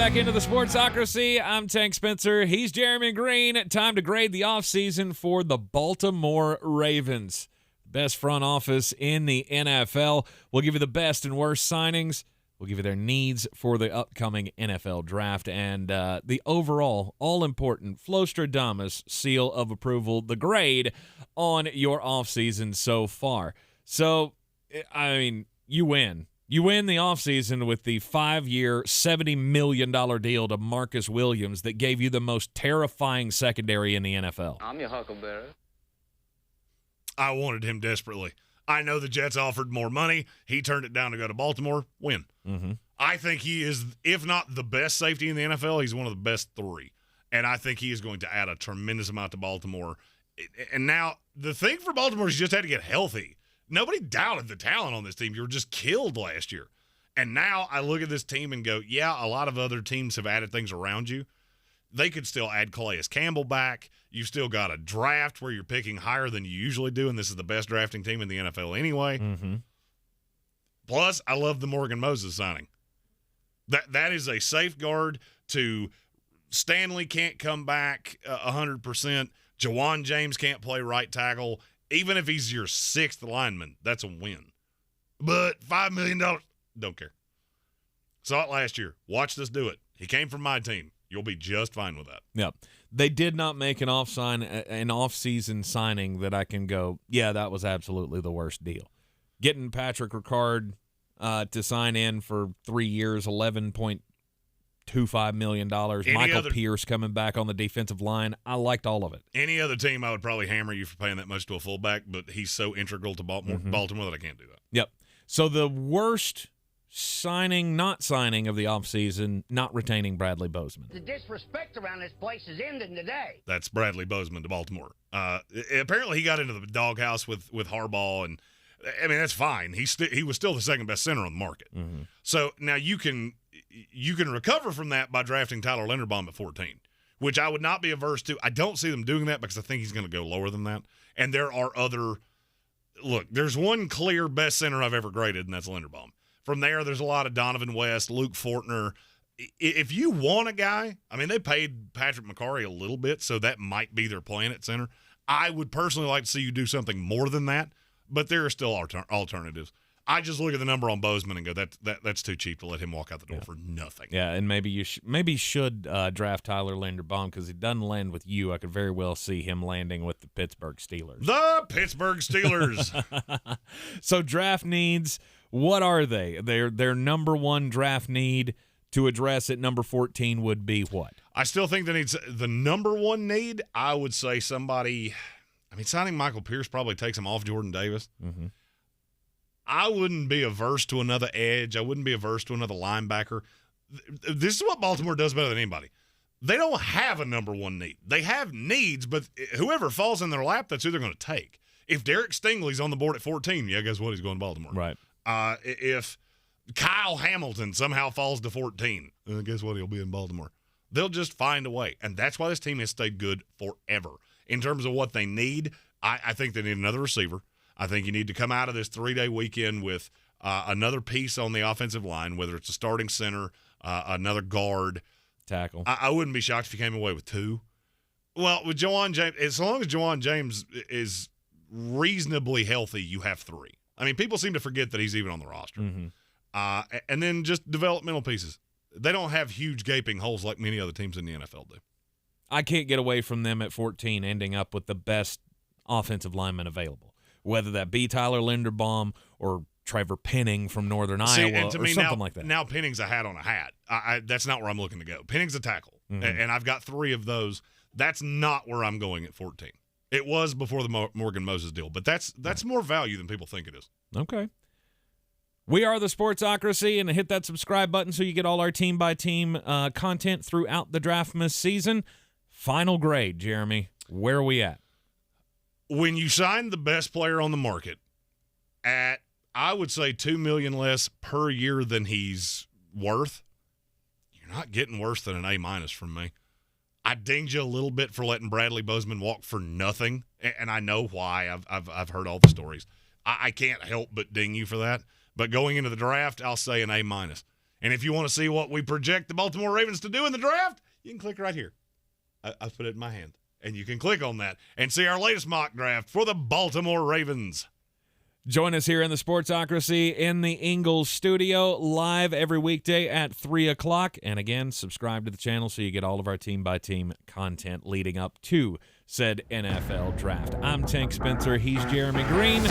back into the Sportsocracy. I'm Tank Spencer. He's Jeremy Greene. Time to grade the offseason for the Baltimore Ravens. Best front office in the NFL. We'll give you the best and worst signings. We'll give you their needs for the upcoming NFL draft and the overall all-important Flostradamus seal of approval, the grade on your offseason so far. So, I mean, you win. You win the offseason with the 5-year, $70 million deal to Marcus Williams that gave you the most terrifying secondary in the NFL. I'm your huckleberry. I wanted him desperately. I know the Jets offered more money. He turned it down to go to Baltimore. Win. Mm-hmm. I think he is, if not the best safety in the NFL, he's one of the best three. And I think he is going to add a tremendous amount to Baltimore. And now, the thing for Baltimore is you just had to get healthy. Nobody doubted the talent on this team. You were just killed last year. And now I look at this team and go, yeah, a lot of other teams have added things around you. They could still add Calais Campbell back. You've still got a draft where you're picking higher than you usually do, and this is the best drafting team in the NFL anyway. Mm-hmm. Plus, I love the Morgan Moses signing. That is a safeguard to Stanley can't come back 100%. Jawan James can't play right tackle. Even if he's your sixth lineman, that's a win. But $5 million, don't care. Saw it last year. Watched us do it. He came from my team. You'll be just fine with that. Yeah. They did not make an off-season signing that I can go, yeah, that was absolutely the worst deal. Getting Patrick Ricard to sign in for 3 years, $11.25 million. Michael Pierce coming back on the defensive line. I liked all of it. Any other team, I would probably hammer you for paying that much to a fullback, but he's so integral to Baltimore that I can't do that. Yep. So the worst not signing of the offseason, not retaining Bradley Bozeman. The disrespect around this place is ending today. That's Bradley Bozeman to Baltimore. Apparently he got into the doghouse with Harbaugh, and I mean, that's fine. He was still the second best center on the market. Mm-hmm. So now you can recover from that by drafting Tyler Linderbaum at 14, which I would not be averse to. I don't see them doing that because I think he's going to go lower than that. And there are other – look, there's one clear best center I've ever graded, and that's Linderbaum. From there's a lot of Donovan West, Luke Fortner. If you want a guy, I mean, they paid Patrick McCarry a little bit, so that might be their plan at center. I would personally like to see you do something more than that, but there are still alternatives. I just look at the number on Bozeman and go, that's too cheap to let him walk out the door for nothing. Yeah, and maybe you should draft Tyler Linderbaum because he doesn't land with you. I could very well see him landing with the Pittsburgh Steelers. The Pittsburgh Steelers. So draft needs, what are they? Their number one draft need to address at number 14 would be what? I still think the number one need, I would say somebody – I mean, signing Michael Pierce probably takes him off Jordan Davis. Mm-hmm. I wouldn't be averse to another edge. I wouldn't be averse to another linebacker. This is what Baltimore does better than anybody. They don't have a number one need. They have needs, but whoever falls in their lap, that's who they're going to take. If Derek Stingley's on the board at 14, yeah, guess what? He's going to Baltimore. Right. If Kyle Hamilton somehow falls to 14, guess what? He'll be in Baltimore. They'll just find a way, and that's why this team has stayed good forever. In terms of what they need, I think they need another receiver. I think you need to come out of this 3-day weekend with another piece on the offensive line, whether it's a starting center, another guard. Tackle. I wouldn't be shocked if you came away with 2. Well, with Jawan James, as long as Jawan James is reasonably healthy, you have 3. I mean, people seem to forget that he's even on the roster. Mm-hmm. And then just developmental pieces. They don't have huge gaping holes like many other teams in the NFL do. I can't get away from them at 14 ending up with the best offensive lineman available, whether that be Tyler Linderbaum or Trevor Penning from Northern Iowa or something like that. Now Penning's a hat on a hat. That's not where I'm looking to go. Penning's a tackle, and I've got 3 of those. That's not where I'm going at 14. It was before the Morgan Moses deal, but that's more value than people think it is. Okay. We are the Sportsocracy, and hit that subscribe button so you get all our team-by-team content throughout the Draftmas season. Final grade, Jeremy. Where are we at? When you sign the best player on the market at, I would say, $2 million less per year than he's worth, you're not getting worse than an A- from me. I dinged you a little bit for letting Bradley Bozeman walk for nothing, and I know why. I've heard all the stories. I can't help but ding you for that. But going into the draft, I'll say an A-. And if you want to see what we project the Baltimore Ravens to do in the draft, you can click right here. I put it in my hand. And you can click on that and see our latest mock draft for the Baltimore Ravens. Join us here in the Sportsocracy in the Ingles studio, live every weekday at 3 o'clock. And again, subscribe to the channel so you get all of our team-by-team content leading up to said NFL draft. I'm Tank Spencer. He's Jeremy Greene.